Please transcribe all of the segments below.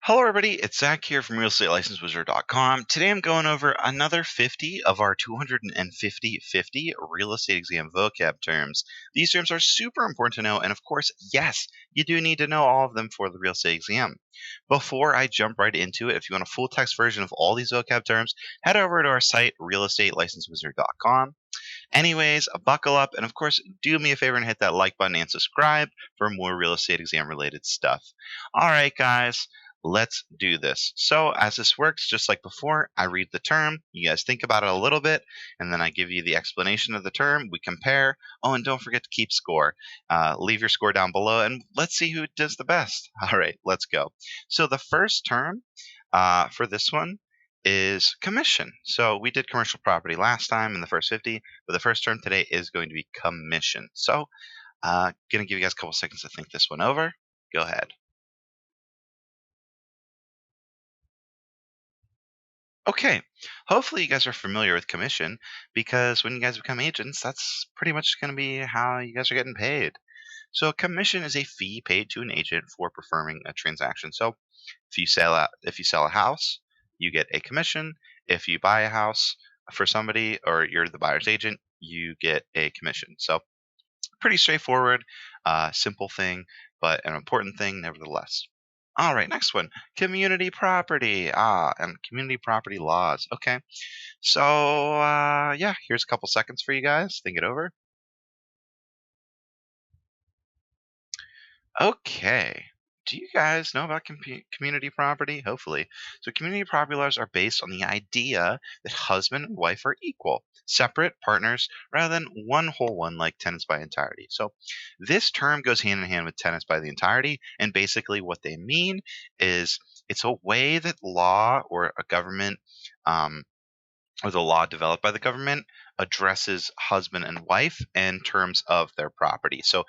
Hello, everybody. It's Zach here from realestatelicensewizard.com. Today I'm going over another 50 of our 250 real estate exam vocab terms. These terms are super important to know, and of course, yes, you do need to know all of them for the real estate exam. Before I jump right into it, if you want a full text version of all these vocab terms, head over to our site, realestatelicensewizard.com. Anyways, buckle up, and of course, do me a favor and hit that like button and subscribe for more real estate exam related stuff. All right, guys. Let's do this. So as this works, just like before, I read the term, you guys think about it a little bit, and then I give you the explanation of the term, we compare. Oh, and don't forget to keep score. Leave your score down below, and let's see who does the best. All right, let's go. So the first term for this one is commission. So we did commercial property last time in the first 50, but the first term today is going to be commission. So going to give you guys a couple seconds to think this one over. Go ahead. Okay, hopefully you guys are familiar with commission because when you guys become agents, that's pretty much going to be how you guys are getting paid. So a commission is a fee paid to an agent for performing a transaction. So if you sell a house, you get a commission. If you buy a house for somebody or you're the buyer's agent, you get a commission. So pretty straightforward, simple thing, but an important thing nevertheless. All right, next one, community property. And community property laws. Okay, so yeah, here's a couple seconds for you guys. Think it over. Okay, do you guys know about community property? Hopefully. So community property laws are based on the idea that husband and wife are equal, separate partners, rather than one whole one like tenants by entirety. So this term goes hand in hand with tenants by the entirety, and basically what they mean is it's a way that law or a government or the law developed by the government addresses husband and wife in terms of their property. So,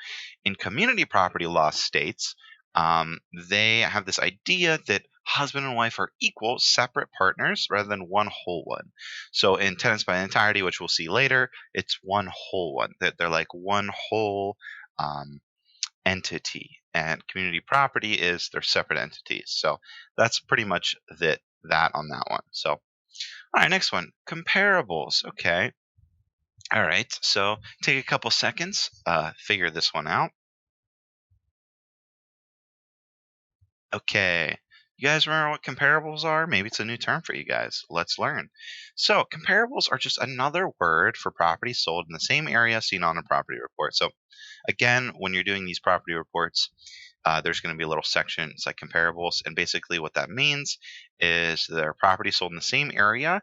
in community property law states, they have this idea that husband and wife are equal, separate partners rather than one whole one. So, in tenants by entirety, which we'll see later, it's one whole one. That they're like one whole entity, and community property is their separate entities. So, that's pretty much that on that one. So. All right, next one, comparables. Okay. All right, so take a couple seconds, figure this one out. Okay, you guys remember what comparables are? Maybe it's a new term for you guys. Let's learn. So comparables are just another word for property sold in the same area seen on a property report. So again, when you're doing these property reports, there's going to be a little section, it's like comparables, and basically what that means is their property sold in the same area,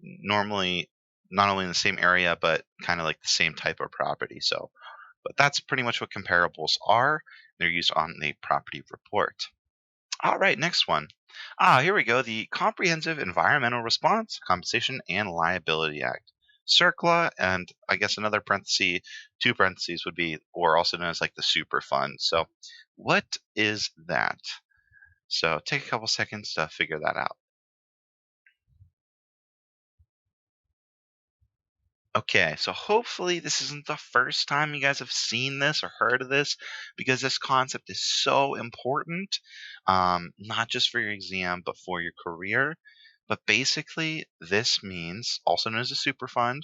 normally not only in the same area, but kind of like the same type of property. So, but that's pretty much what comparables are. They're used on the property report. All right, next one. Here we go. The Comprehensive Environmental Response, Compensation, and Liability Act. CERCLA, and I guess another parenthesis, two parentheses would be, or also known as like the Superfund. So, what is that? So, take a couple seconds to figure that out. Okay, so hopefully this isn't the first time you guys have seen this or heard of this, because this concept is so important, not just for your exam, but for your career. But basically, this means, also known as a Superfund,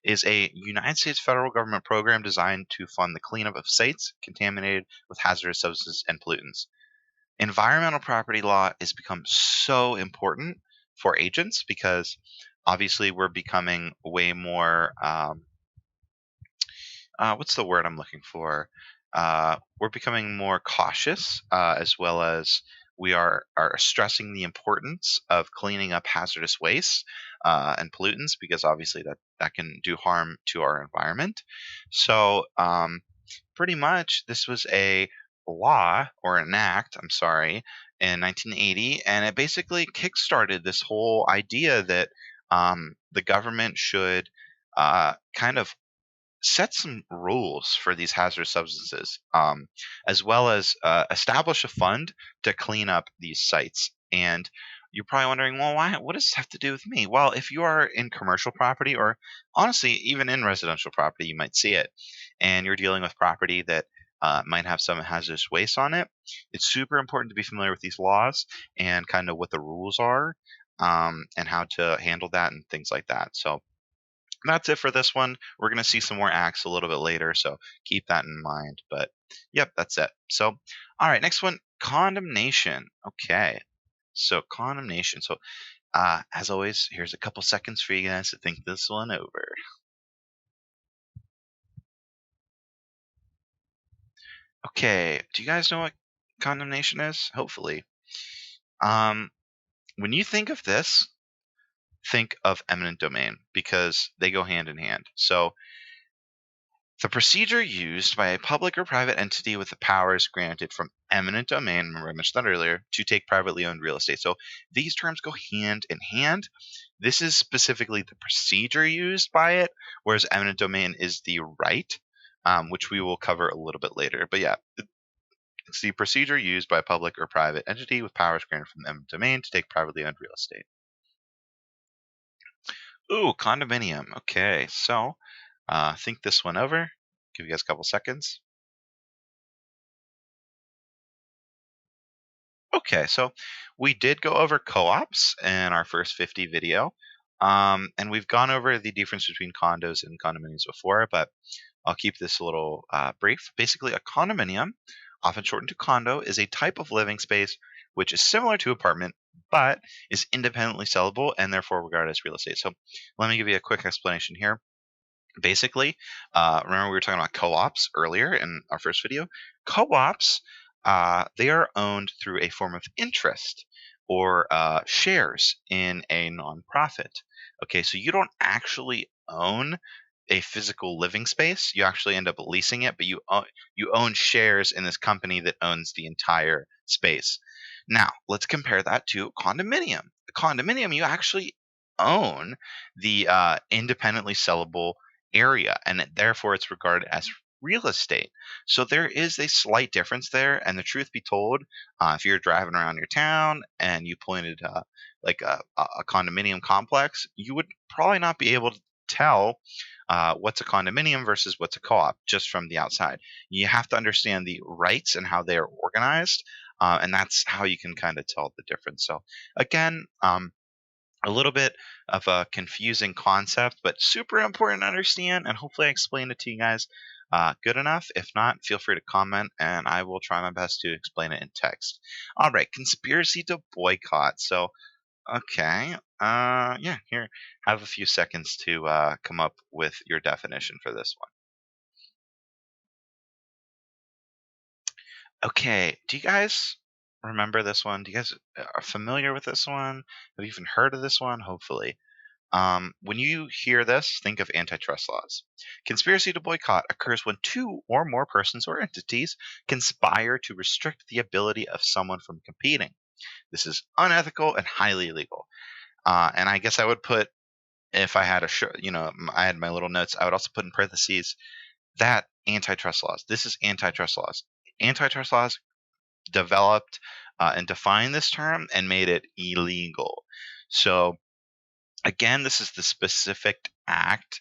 is a United States federal government program designed to fund the cleanup of sites contaminated with hazardous substances and pollutants. Environmental property law has become so important for agents because obviously we're becoming way more what's the word I'm looking for? We're becoming more cautious, as well as we are stressing the importance of cleaning up hazardous waste and pollutants, because obviously that can do harm to our environment. So pretty much this was a law or an act, I'm sorry, in 1980, and it basically kickstarted this whole idea that the government should kind of set some rules for these hazardous substances, as well as establish a fund to clean up these sites. And you're probably wondering, well, why? What does this have to do with me? Well, if you are in commercial property, or honestly, even in residential property, you might see it, and you're dealing with property that might have some hazardous waste on it. It's super important to be familiar with these laws and kind of what the rules are, and how to handle that and things like that. So that's it for this one. We're going to see some more acts a little bit later, so keep that in mind. But yep, that's it. So, all right, next one, condemnation. Okay, so condemnation. So, as always, here's a couple seconds for you guys to think this one over. Okay, do you guys know what condemnation is? Hopefully. Um, when you think of this, think of eminent domain because they go hand in hand. So, the procedure used by a public or private entity with the powers granted from eminent domain, remember I mentioned that earlier, to take privately owned real estate. So these terms go hand in hand. This is specifically the procedure used by it, whereas eminent domain is the right, which we will cover a little bit later. But yeah, it's the procedure used by a public or private entity with powers granted from eminent domain to take privately owned real estate. Ooh, condominium. Okay, so think this one over. Give you guys a couple seconds. Okay, so we did go over co-ops in our first 50 video. And we've gone over the difference between condos and condominiums before, but I'll keep this a little brief. Basically, a condominium, often shortened to condo, is a type of living space which is similar to apartment, but is independently sellable and therefore regarded as real estate. So let me give you a quick explanation here. Basically, remember we were talking about co-ops earlier in our first video. Co-ops, they are owned through a form of interest or shares in a nonprofit. Okay, so you don't actually own a physical living space. You actually end up leasing it, but you own shares in this company that owns the entire space. Now, let's compare that to a condominium. A condominium, you actually own the independently sellable area, and therefore it's regarded as real estate. So there is a slight difference there. And the truth be told, if you're driving around your town and you pointed like a condominium complex, you would probably not be able to tell what's a condominium versus what's a co-op just from the outside. You have to understand the rights and how they are organized, and that's how you can kind of tell the difference. So again, a little bit of a confusing concept, but super important to understand. And hopefully, I explained it to you guys good enough. If not, feel free to comment, and I will try my best to explain it in text. All right, conspiracy to boycott. So, okay, yeah, here, have a few seconds to come up with your definition for this one. Okay, do you guys remember this one? Do you guys are familiar with this one? Have you even heard of this one? Hopefully. When you hear this, think of antitrust laws. Conspiracy to boycott occurs when two or more persons or entities conspire to restrict the ability of someone from competing. This is unethical and highly illegal. And I guess I would put, if I had I had my little notes, I would also put in parentheses that antitrust laws. This is antitrust laws. Antitrust laws developed and defined this term and made it illegal. So again, this is the specific act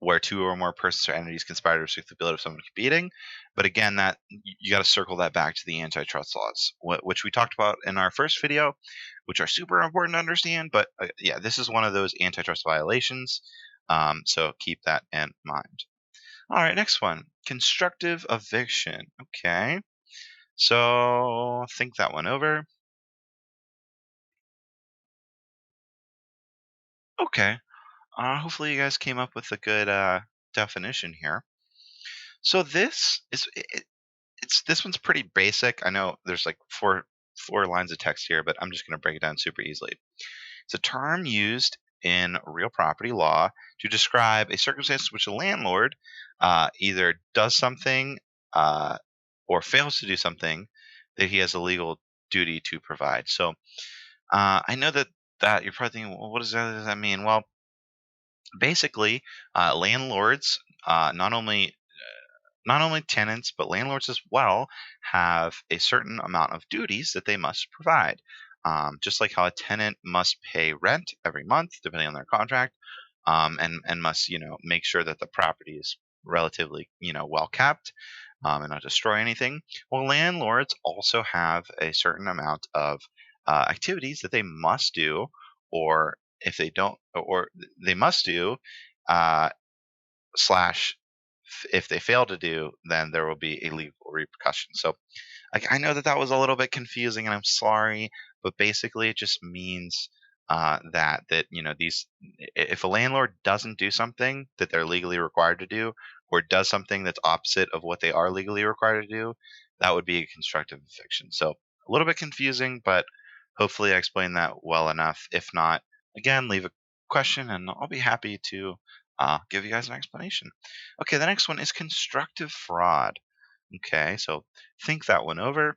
where two or more persons or entities conspire to restrict the ability of someone competing. But again, that you got to circle that back to the antitrust laws, which we talked about in our first video, which are super important to understand. But yeah, this is one of those antitrust violations. So keep that in mind. All right, next one, constructive eviction. Okay, so think that one over. Okay. Hopefully you guys came up with a good definition here. So this one's pretty basic. I know there's like four lines of text here, but I'm just going to break it down super easily. It's a term used in real property law to describe a circumstance in which a landlord either does something or fails to do something that he has a legal duty to provide. So I know that you're probably thinking, well, what does that mean? Well, basically, landlords, not only tenants but landlords as well, have a certain amount of duties that they must provide. Just like how a tenant must pay rent every month, depending on their contract, and must make sure that the property is relatively, well kept, and not destroy anything. Well, landlords also have a certain amount of activities that they must do, or if they don't, or they must do, uh, slash, if they fail to do, then there will be a legal repercussion. So I know that that was a little bit confusing, and I'm sorry, but basically it just means that these, if a landlord doesn't do something that they're legally required to do, or does something that's opposite of what they are legally required to do, that would be a constructive eviction. So a little bit confusing, but hopefully I explained that well enough. If not, again, leave a question, and I'll be happy to give you guys an explanation. Okay, the next one is constructive fraud. Okay, so think that one over.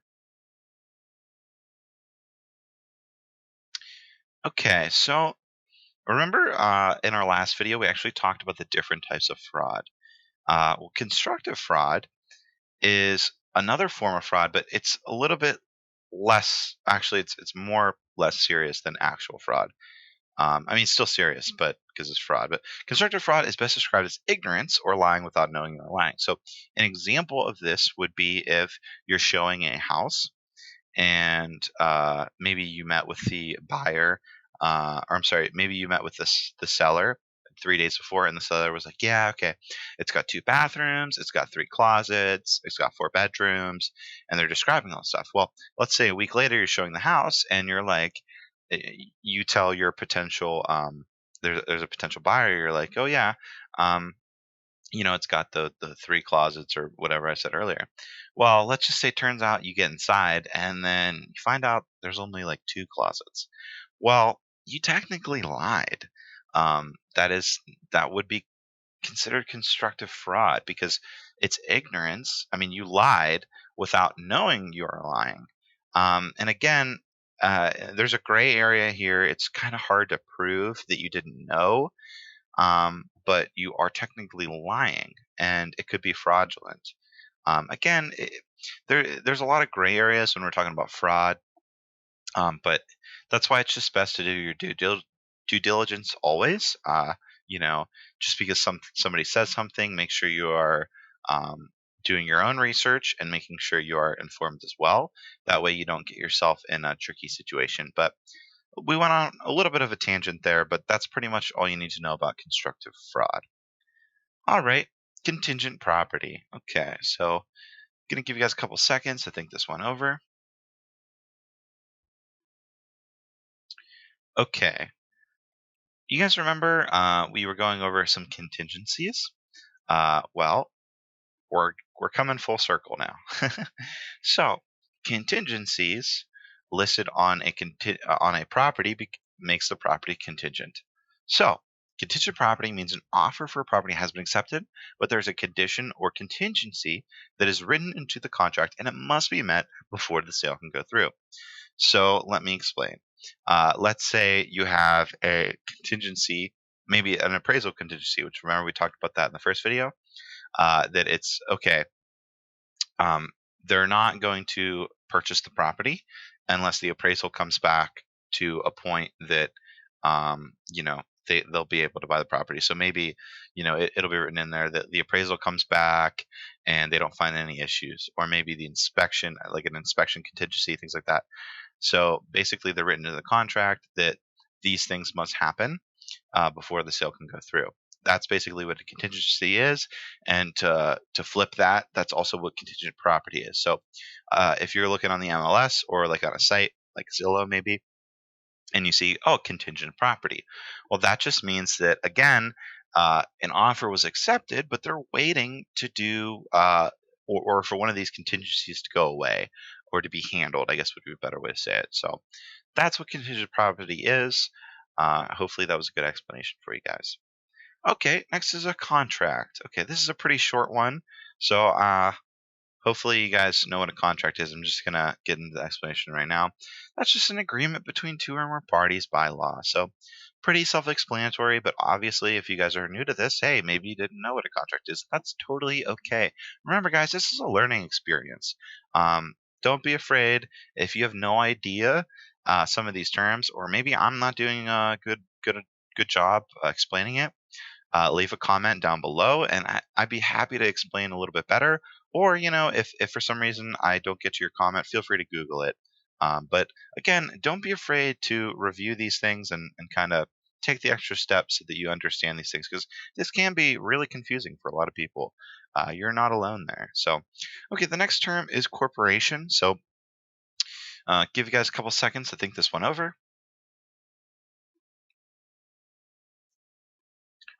Okay, so remember in our last video, we actually talked about the different types of fraud. Well, constructive fraud is another form of fraud, but it's a little bit less. Actually, it's more less serious than actual fraud. I mean, it's still serious, but because it's fraud. But constructive fraud is best described as ignorance or lying without knowing you're lying. So, an example of this would be if you're showing a house and maybe you met with the buyer, or I'm sorry, maybe you met with the seller 3 days before, and the seller was like, "Yeah, okay, it's got 2 bathrooms, it's got 3 closets, it's got 4 bedrooms," and they're describing all this stuff. Well, let's say a week later you're showing the house, and you're like, you tell your potential, there's a potential buyer, you're like, "Oh yeah, um, it's got the 3 closets or whatever I said earlier." Well, let's just say it turns out you get inside and then you find out there's only like 2 closets. Well, you technically lied. That would be considered constructive fraud because it's ignorance. I mean, you lied without knowing you are lying. And again, there's a gray area here. It's kind of hard to prove that you didn't know, but you are technically lying, and it could be fraudulent. Again, there's a lot of gray areas when we're talking about fraud, but that's why it's just best to do your due diligence always. You know, just because somebody says something, make sure you are um, doing your own research and making sure you are informed as well. That way, you don't get yourself in a tricky situation. But we went on a little bit of a tangent there, but that's pretty much all you need to know about constructive fraud. All right, contingent property. Okay, so I'm gonna give you guys a couple seconds to think this one over. Okay, you guys remember we were going over some contingencies? Well, we're coming full circle now. So, contingencies listed on on a property makes the property contingent. So, contingent property means an offer for a property has been accepted, but there's a condition or contingency that is written into the contract and it must be met before the sale can go through. So, let me explain. Let's say you have a contingency, maybe an appraisal contingency, which remember we talked about that in the first video, that it's okay. Um, they're not going to purchase the property unless the appraisal comes back to a point that they'll be able to buy the property. So maybe it'll be written in there that the appraisal comes back and they don't find any issues, or maybe the inspection, like an inspection contingency, things like that. So basically, they're written into the contract that these things must happen before the sale can go through. That's basically what a contingency is, and to flip that, that's also what contingent property is. So if you're looking on the MLS or like on a site like Zillow maybe, and you see, oh, contingent property, well, that just means that again, an offer was accepted, but they're waiting to do or for one of these contingencies to go away or to be handled, I guess would be a better way to say it. So that's what contingent property is. Hopefully that was a good explanation for you guys. Okay, next is a contract. Okay, this is a pretty short one. So hopefully you guys know what a contract is. I'm just gonna get into the explanation right now. That's just an agreement between two or more parties by law. So pretty self-explanatory, but obviously if you guys are new to this, hey, maybe you didn't know what a contract is. That's totally okay. Remember guys, this is a learning experience. Don't be afraid if you have no idea some of these terms, or maybe I'm not doing a good job explaining it. leave a comment down below, and I'd be happy to explain a little bit better. Or, if for some reason I don't get to your comment, feel free to Google it. But again, don't be afraid to review these things and kind of take the extra steps so that you understand these things, because this can be really confusing for a lot of people. You're not alone there. So, okay, the next term is corporation. So, give you guys a couple seconds to think this one over.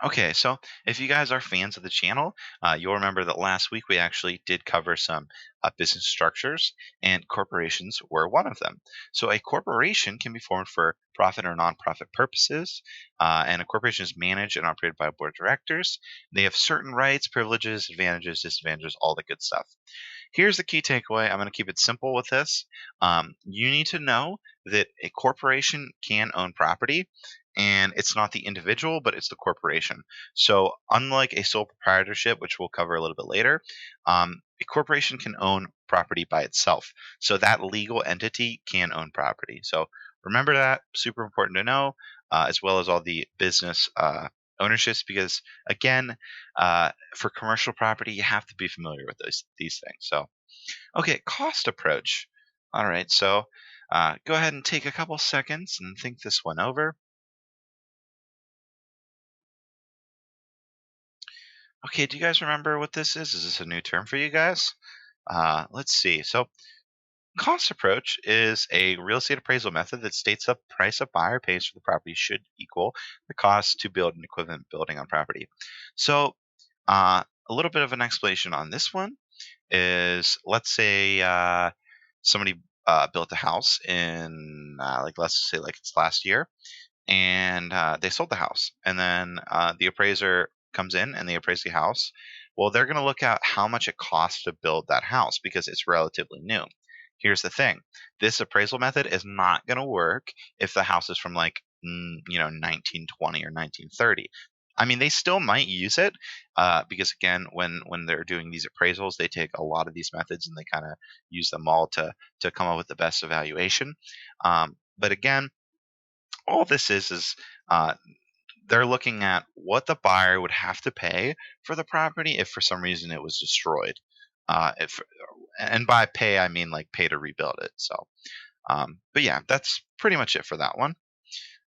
Okay, so if you guys are fans of the channel, you'll remember that last week we actually did cover some business structures, and corporations were one of them. So a corporation can be formed for profit or nonprofit purposes, and a corporation is managed and operated by a board of directors. They have certain rights, privileges, advantages, disadvantages, all the good stuff. Here's the key takeaway. I'm going to keep it simple with this. You need to know that a corporation can own property, and it's not the individual, but it's the corporation. So, unlike a sole proprietorship, which we'll cover a little bit later, a corporation can own property by itself. So, that legal entity can own property. So, remember that. Super important to know, as well as all the business ownerships, because again, for commercial property, you have to be familiar with these things. So, okay, cost approach. All right, so go ahead and take a couple seconds and think this one over. Okay, do you guys remember what this is? Is this a new term for you guys? Let's see. So, cost approach is a real estate appraisal method that states the price a buyer pays for the property should equal the cost to build an equivalent building on property. So, a little bit of an explanation on this one is, let's say somebody built a house in like, let's say like it's last year, and they sold the house, and then the appraiser comes in and they appraise the house. Well, they're going to look at how much it costs to build that house because it's relatively new. Here's the thing: this appraisal method is not going to work if the house is from like 1920 or 1930. I mean, they still might use it, because again, when they're doing these appraisals, they take a lot of these methods and they kind of use them all to come up with the best evaluation. But again, all this is uh, they're looking at what the buyer would have to pay for the property if for some reason it was destroyed. If And by pay I mean like pay to rebuild it. So, but yeah, that's pretty much it for that one.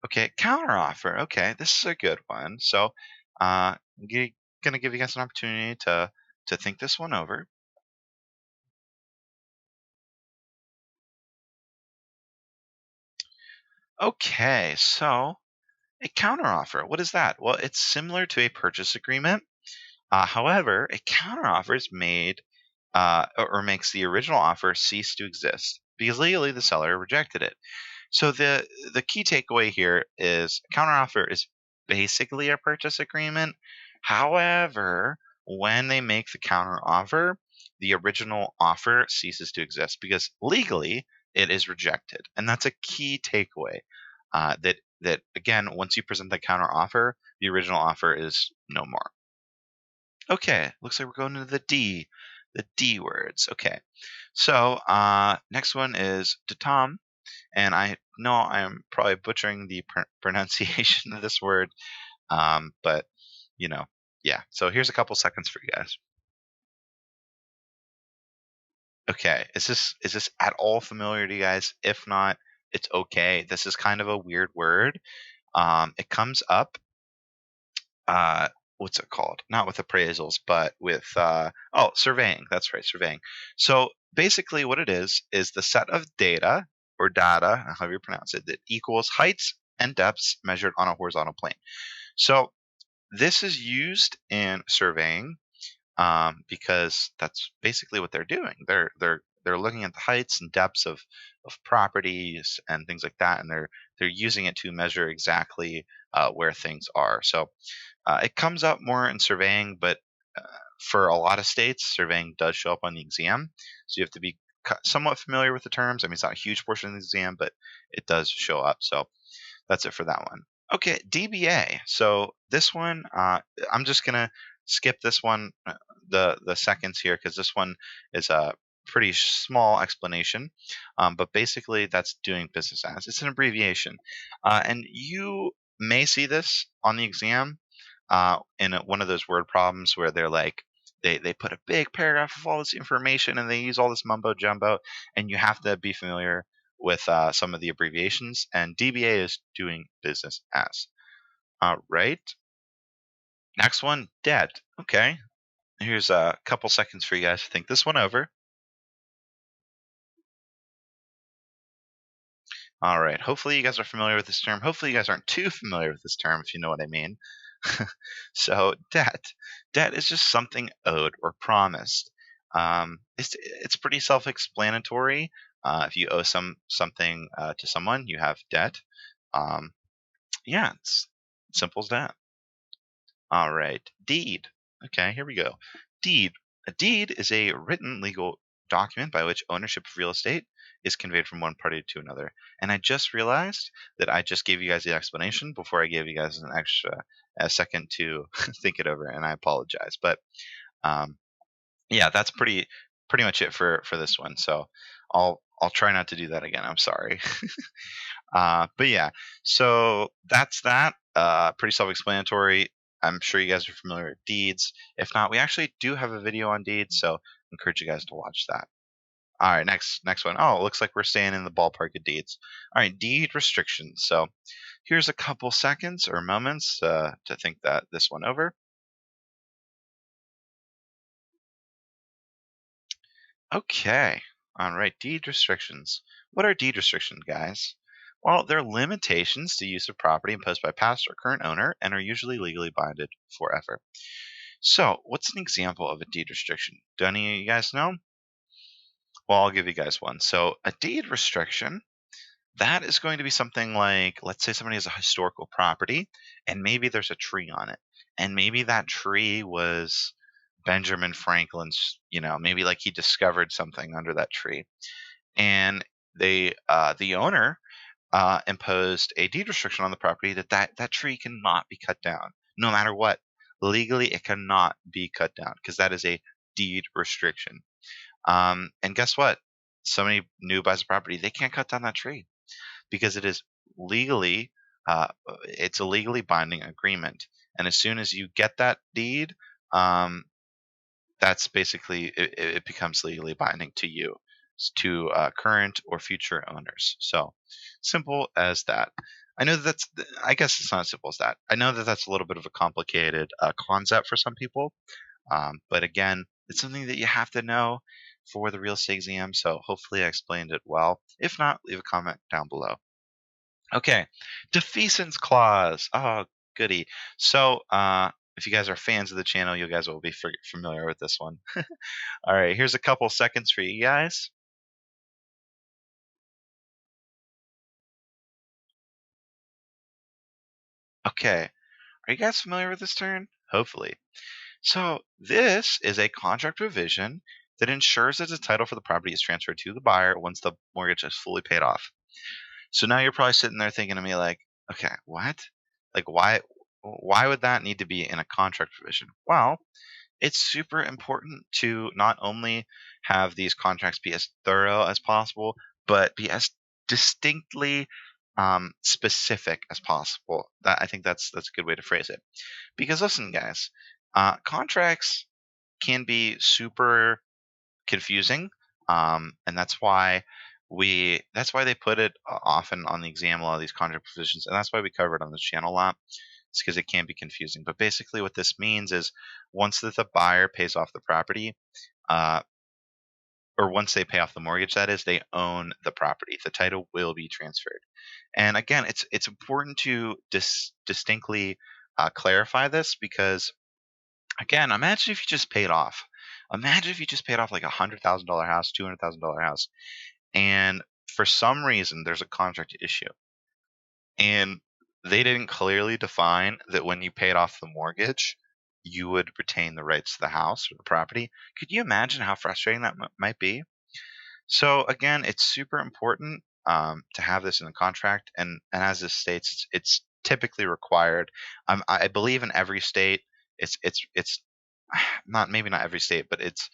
Okay, counteroffer. Okay, this is a good one. So, gonna give you guys an opportunity to think this one over. Okay, so a counteroffer. What is that? Well, it's similar to a purchase agreement. However, a counteroffer is made or makes the original offer cease to exist because legally the seller rejected it. So the key takeaway here is counteroffer is basically a purchase agreement. However, when they make the counteroffer, the original offer ceases to exist because legally it is rejected, and that's a key takeaway. That again, once you present the counteroffer, the original offer is no more. Okay, looks like we're going into the D words. Okay, so next one is datam, and I know I'm probably butchering the pronunciation of this word, but you know, yeah. So here's a couple seconds for you guys. Okay, is this at all familiar to you guys? If not, it's okay. This is kind of a weird word. It comes up what's it called? Not with appraisals, but with surveying. That's right, surveying. So basically, what it is the set of data or data, however you pronounce it, that equals heights and depths measured on a horizontal plane. So this is used in surveying, because that's basically what they're doing. They're looking at the heights and depths of properties and things like that, and they're using it to measure exactly where things are. So it comes up more in surveying, but uh, for a lot of states, surveying does show up on the exam. So you have to be somewhat familiar with the terms. I mean, it's not a huge portion of the exam, but it does show up. So that's it for that one. Okay, DBA. So this one, I'm just gonna skip this one, the seconds here, because this one is a pretty small explanation. But basically, that's doing business as. It's an abbreviation, and you may see this on the exam. in one of those word problems where they're like, they put a big paragraph of all this information and they use all this mumbo jumbo, and you have to be familiar with some of the abbreviations. And DBA is doing business as. All right. Next one, debt. Okay. Here's a couple seconds for you guys to think this one over. All right. Hopefully, you guys are familiar with this term. Hopefully, you guys aren't too familiar with this term, if you know what I mean. So, debt. Debt is just something owed or promised. It's pretty self-explanatory. If you owe something to someone, you have debt. Um, yeah, it's simple as that. All right. Deed. Okay, here we go. Deed. A deed is a written legal document by which ownership of real estate is conveyed from one party to another. And I just realized that I just gave you guys the explanation before I gave you guys an extra a second to think it over, and I apologize. But um, yeah, that's pretty much it for this one. So I'll try not to do that again. I'm sorry. But yeah, so that's that. Pretty self-explanatory. I'm sure you guys are familiar with deeds. If not, we actually do have a video on deeds, so encourage you guys to watch that. All right, next one. Oh, it looks like we're staying in the ballpark of deeds. All right, deed restrictions. So here's a couple seconds or moments to think that this one over. Okay. All right, deed restrictions. What are deed restrictions, guys? Well, they're limitations to use of property imposed by past or current owner and are usually legally binded forever. So, what's an example of a deed restriction? Do any of you guys know? Well, I'll give you guys one. So, a deed restriction, that is going to be something like, let's say somebody has a historical property and maybe there's a tree on it. And maybe that tree was Benjamin Franklin's, maybe like he discovered something under that tree. And the owner imposed a deed restriction on the property that tree cannot be cut down, no matter what. Legally, it cannot be cut down because that is a deed restriction. And guess what? Somebody new buys a property, they can't cut down that tree because it is legally, it's a legally binding agreement. And as soon as you get that deed, um, that's basically it becomes legally binding to you, to current or future owners. So simple as that. I know I guess it's not as simple as that. I know that that's a little bit of a complicated concept for some people, but again, it's something that you have to know for the real estate exam. So hopefully I explained it well. If not, leave a comment down below. Okay, defeasance clause. Oh, goody. So, if you guys are fans of the channel, you guys will be familiar with this one. All right, here's a couple seconds for you guys. Okay, are you guys familiar with this term? Hopefully. So, this is a contract provision that ensures that the title for the property is transferred to the buyer once the mortgage is fully paid off. So now you're probably sitting there thinking to me like, okay, what? Like why would that need to be in a contract provision? Well, it's super important to not only have these contracts be as thorough as possible, but be as distinctly specific as possible. I think that's a good way to phrase it. Because listen, guys, contracts can be super confusing, and that's why they put it often on the exam, a lot of these contract provisions, and that's why we cover it on this channel a lot. It's because it can be confusing. But basically, what this means is once that the buyer pays off the property, uh, or once they pay off the mortgage, that is, they own the property. The title will be transferred. And again, it's important to distinctly clarify this because, again, imagine if you just paid off. Imagine if you just paid off like $100,000 house, $200,000 house, and for some reason there's a contract issue, and they didn't clearly define that when you paid off the mortgage, you would retain the rights to the house or the property. Could you imagine how frustrating that might be? So again, it's super important to have this in the contract, and as this states, it's typically required. I believe in every state, it's not, maybe not every state, but it's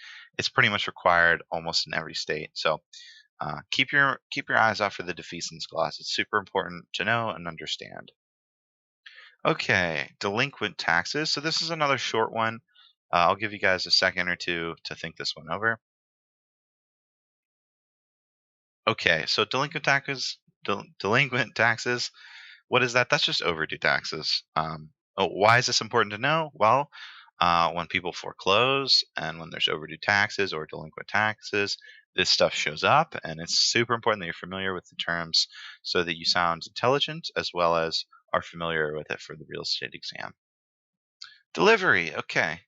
pretty much required almost in every state. So keep your eyes out for the defeasance clause. It's super important to know and understand. Okay, delinquent taxes. So this is another short one. I'll give you guys a second or two to think this one over. Okay, so delinquent taxes. What is that? That's just overdue taxes. Why is this important to know? Well, when people foreclose and when there's overdue taxes or delinquent taxes, this stuff shows up, and it's super important that you're familiar with the terms so that you sound intelligent as well as are familiar with it for the real estate exam. Delivery. Okay.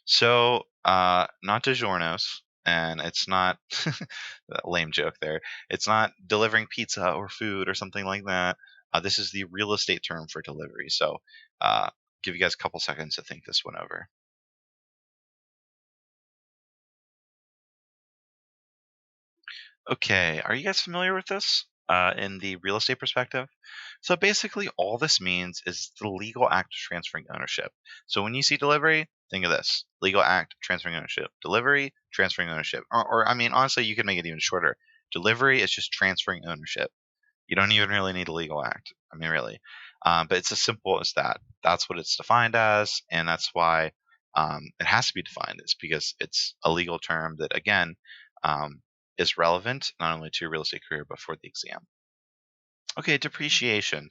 So, not DiGiorno's, and it's not a lame joke there. It's not delivering pizza or food or something like that. This is the real estate term for delivery. So, give you guys a couple seconds to think this one over. Okay, are you guys familiar with this in the real estate perspective? So basically, all this means is the legal act of transferring ownership. So when you see delivery, think of this: legal act transferring ownership, delivery transferring ownership, or I mean, honestly, you can make it even shorter. Delivery is just transferring ownership. You don't even really need a legal act. I mean, really, but it's as simple as that. That's what it's defined as, and that's why it has to be defined. Is because it's a legal term that again. Is relevant not only to your real estate career but for the exam. Okay, depreciation.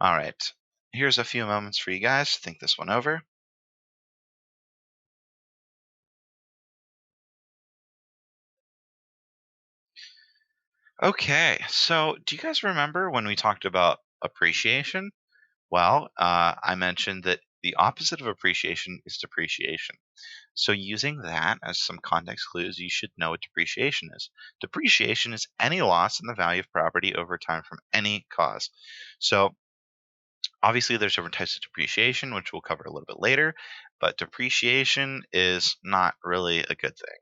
All right. Here's a few moments for you guys to think this one over. Okay, so do you guys remember when we talked about appreciation? Well, I mentioned that the opposite of appreciation is depreciation. So, using that as some context clues, you should know what depreciation is. Depreciation is any loss in the value of property over time from any cause. So, obviously, there's different types of depreciation, which we'll cover a little bit later, but depreciation is not really a good thing.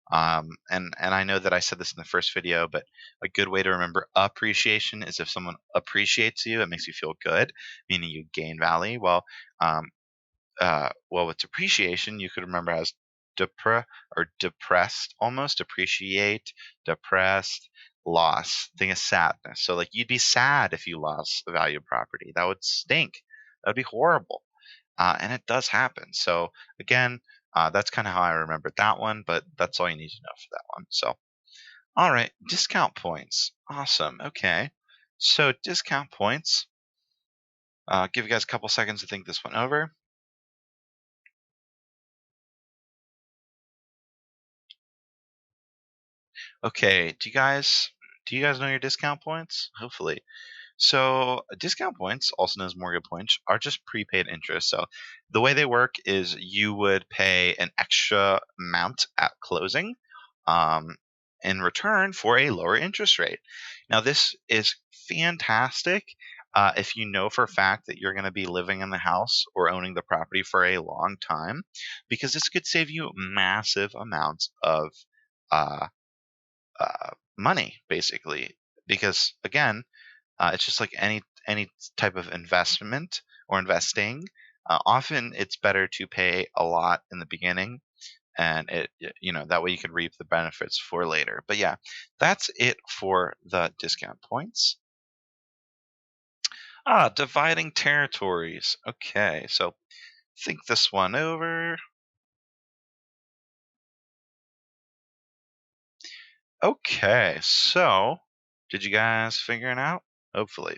And I know that I said this in the first video, but a good way to remember appreciation is if someone appreciates you, it makes you feel good, meaning you gain value. Um, with depreciation, you could remember as depre or depressed, almost appreciate, depressed, loss. Thing of sadness. So like you'd be sad if you lost a value of property. That would stink. That would be horrible. And it does happen. So again, that's kind of how I remembered that one, but that's all you need to know for that one. So, all right, discount points. Awesome. Okay. So discount points. Give you guys a couple seconds to think this one over. Okay, do you guys know your discount points? Hopefully. So, discount points, also known as mortgage points, are just prepaid interest. So, the way they work is you would pay an extra amount at closing um, in return for a lower interest rate. Now, this is fantastic if you know for a fact that you're going to be living in the house or owning the property for a long time, because this could save you massive amounts of uh, money, basically. Because again, it's just like any type of investment or investing. Often, it's better to pay a lot in the beginning, and that way you can reap the benefits for later. But yeah, that's it for the discount points. Dividing territories. Okay, so think this one over. Okay, so did you guys figure it out? Hopefully.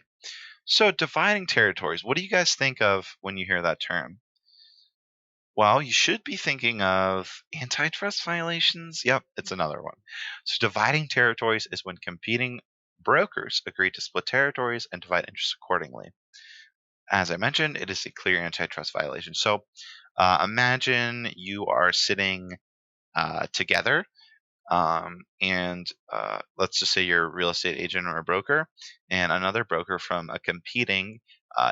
So dividing territories. What do you guys think of when you hear that term? Well, you should be thinking of antitrust violations. Yep, it's another one. So, dividing territories is when competing brokers agree to split territories and divide interests accordingly. As I mentioned, it is a clear antitrust violation. So, imagine you are sitting together and let's just say you're a real estate agent or a broker, and another broker from a competing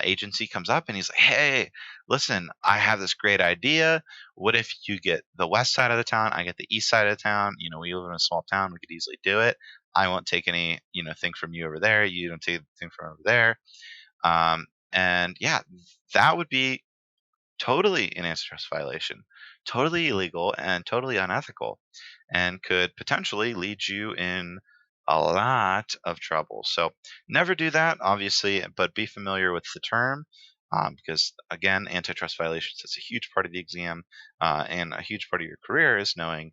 agency comes up and he's like, "Hey, listen, I have this great idea. What if you get the west side of the town? I get the east side of the town. We live in a small town. We could easily do it. I won't take any, thing from you over there. You don't take anything from over there." And yeah, that would be totally an antitrust violation, totally illegal, and totally unethical, and could potentially lead you in a lot of trouble. So never do that, obviously, but be familiar with the term. because again, antitrust violations is a huge part of the exam, and a huge part of your career is knowing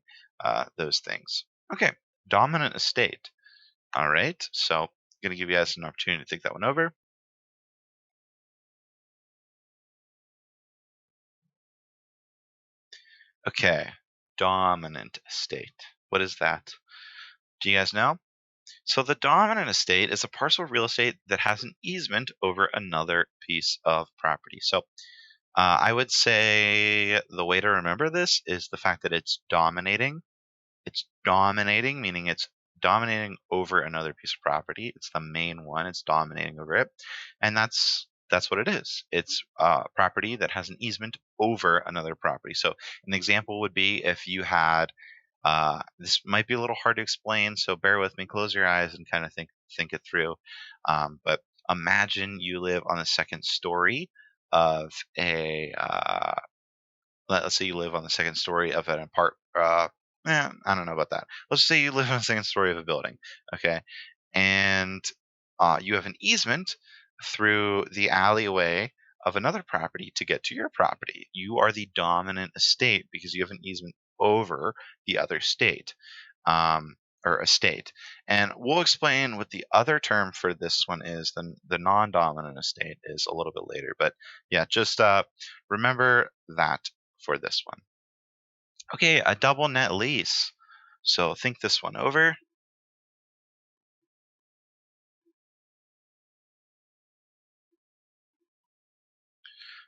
those things. Okay, dominant estate. All right, so I'm going to give you guys an opportunity to think that one over. Okay, dominant estate. What is that? Do you guys know? So the dominant estate is a parcel of real estate that has an easement over another piece of property. So I would say the way to remember this is the fact that it's dominating. It's dominating, meaning it's dominating over another piece of property. It's the main one. It's dominating over it, and that's what it is. It's property that has an easement over another property. So an example would be if you had. This might be a little hard to explain, so bear with me. Close your eyes and kind of think it through. But imagine you live on the second story of a let's say you live on the second story of an I don't know about that. Let's say you live on the second story of a building, okay, and you have an easement through the alleyway of another property to get to your property. You are the dominant estate because you have an easement over the other state, um, or estate. And we'll explain what the other term for this one is. The non-dominant estate is a little bit later, but yeah, just remember that for this one. Okay, a double net lease. So think this one over.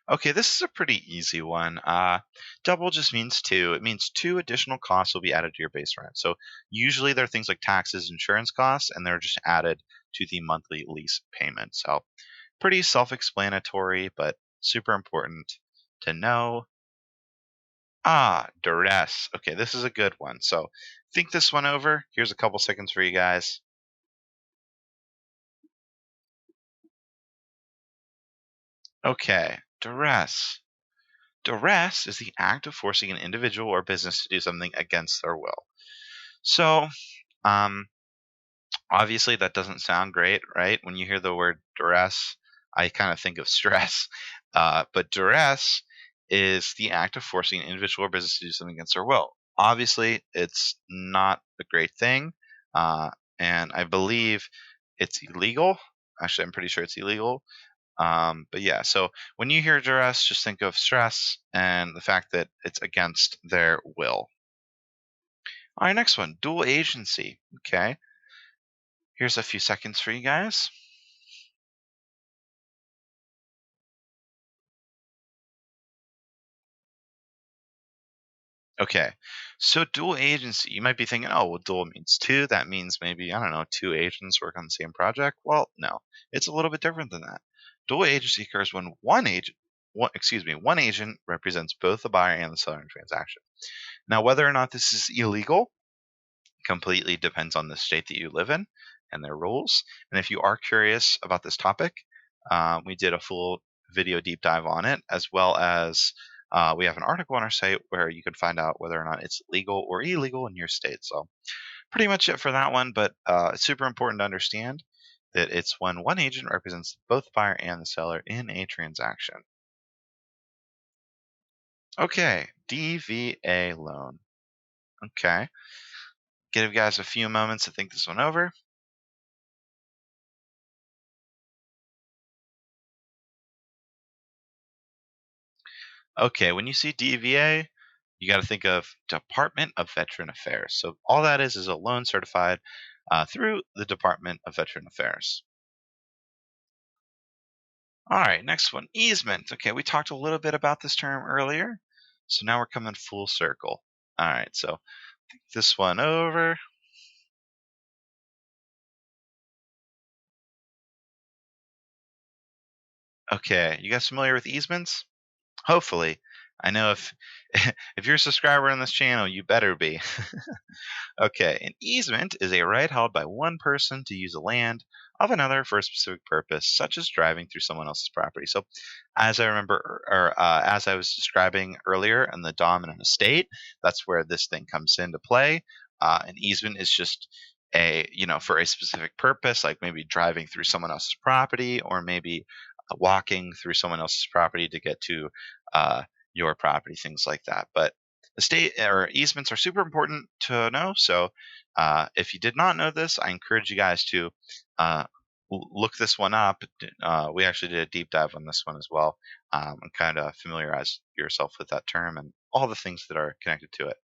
Okay, this is a pretty easy one. Double just means two. It means two additional costs will be added to your base rent. So usually there are things like taxes, insurance costs, and they're just added to the monthly lease payment. So pretty self-explanatory, but super important to know. Duress. Okay, this is a good one. So think this one over. Here's a couple seconds for you guys. Okay, duress. Duress is the act of forcing an individual or business to do something against their will. So, um, obviously, that doesn't sound great, right? When you hear the word duress, I kind of think of stress. But duress is the act of forcing an individual or business to do something against their will. Obviously, it's not a great thing. Uh, and I believe it's illegal. Actually, I'm pretty sure it's illegal. But yeah, so when you hear duress, just think of stress and the fact that it's against their will. All right, next one, dual agency. Okay, here's a few seconds for you guys. Okay, so dual agency, you might be thinking, oh, well, dual means two. That means maybe, I don't know, two agents work on the same project. Well, no, it's a little bit different than that. Dual agency occurs when one agent represents both the buyer and the seller in a transaction. Now, whether or not this is illegal completely depends on the state that you live in and their rules. And if you are curious about this topic, we did a full video deep dive on it, as well as we have an article on our site where you can find out whether or not it's legal or illegal in your state. So, pretty much it for that one, but it's super important to understand that it's when one agent represents both the buyer and the seller in a transaction. Okay, DVA loan. Okay, give you guys a few moments to think this one over. Okay, when you see DVA, you got to think of Department of Veteran Affairs. So all that is a loan certified through the Department of Veteran Affairs. All right, next one, easement. Okay, we talked a little bit about this term earlier, so now we're coming full circle. All right, so think this one over. Okay, you guys familiar with easements? Hopefully. I know if if you're a subscriber on this channel, you better be. Okay, an easement is a right held by one person to use the land of another for a specific purpose, such as driving through someone else's property. So, as I remember, or as I was describing earlier in the dominant estate, that's where this thing comes into play. An easement is just for a specific purpose, like maybe driving through someone else's property, or maybe walking through someone else's property to get to your property, things like that. But estate or easements are super important to know. So if you did not know this, I encourage you guys to uh, look this one up. We actually did a deep dive on this one as well, and kind of familiarize yourself with that term and all the things that are connected to it.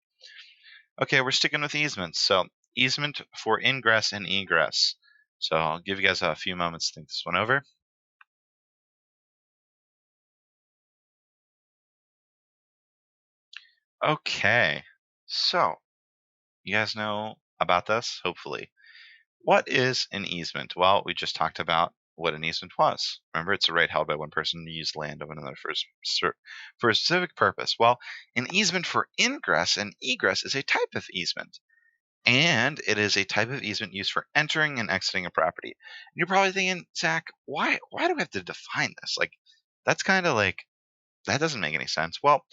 Okay, we're sticking with easements. So easement for ingress and egress. So I'll give you guys a few moments to think this one over. Okay, so you guys know about this, hopefully. What is an easement? Well, we just talked about what an easement was. Remember, it's a right held by one person to use land of another for a specific purpose. Well, an easement for ingress and egress is a type of easement. And it is a type of easement used for entering and exiting a property. And you're probably thinking, Zach, why do we have to define this? Like, that's kind of like, that doesn't make any sense. Well,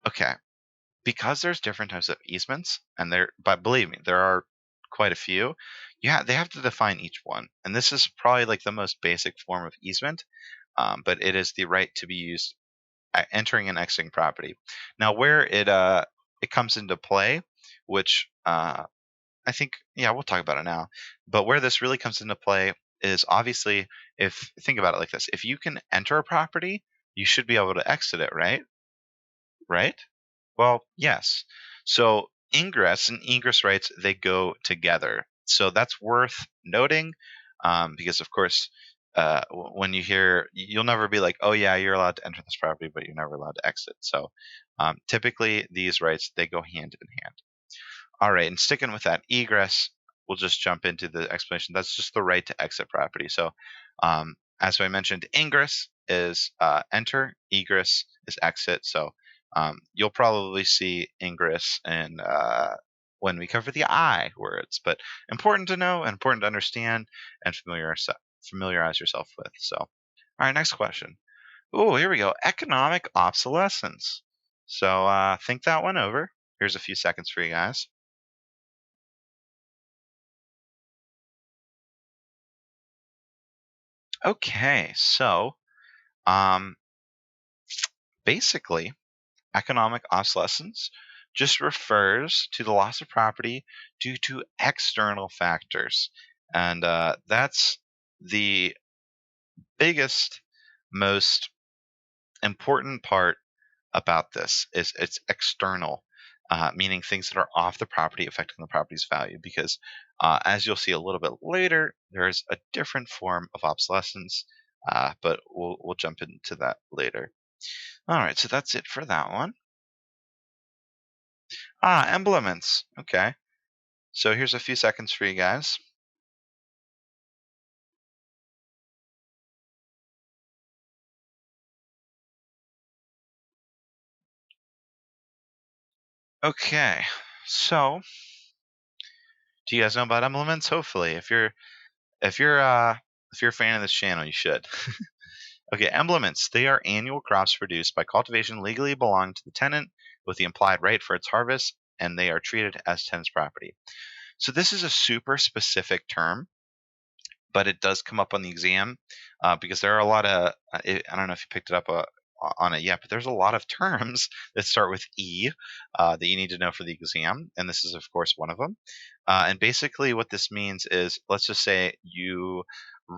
okay, because there's different types of easements, and but believe me, there are quite a few. Yeah, they have to define each one, and this is probably like the most basic form of easement, but it is the right to be used entering and exiting property. Now, where it comes into play, which I think, yeah, we'll talk about it now. But where this really comes into play is obviously, if think about it like this: if you can enter a property, you should be able to exit it, right? Right? Well, yes. So ingress and egress rights, they go together. So that's worth noting, because of course, when you hear, you'll never be like, oh yeah, you're allowed to enter this property, but you're never allowed to exit. So typically, these rights, they go hand in hand. All right, and sticking with that egress, we'll just jump into the explanation. That's just the right to exit property. So, as I mentioned, ingress is enter, egress is exit. So, you'll probably see ingress and when we cover the I words, but important to know and important to understand and familiarize yourself with. So, all right, next question. Oh, here we go. Economic obsolescence. So, think that one over. Here's a few seconds for you guys. Okay, so um, basically, economic obsolescence just refers to the loss of property due to external factors. And that's the biggest, most important part about this is it's external, meaning things that are off the property affecting the property's value. Because as you'll see a little bit later, there's a different form of obsolescence, but we'll jump into that later. All right, so that's it for that one. Emblements. Okay, so here's a few seconds for you guys. Okay, so do you guys know about emblements? Hopefully, if you're uh if you're a fan of this channel, you should. Okay, emblements. They are annual crops produced by cultivation legally belong to the tenant with the implied right for its harvest, and they are treated as tenant's property. So this is a super specific term, but it does come up on the exam because there are a lot of, I don't know if you picked it up on it yet, but there's a lot of terms that start with E that you need to know for the exam, and this is, of course, one of them. And basically, what this means is, let's just say you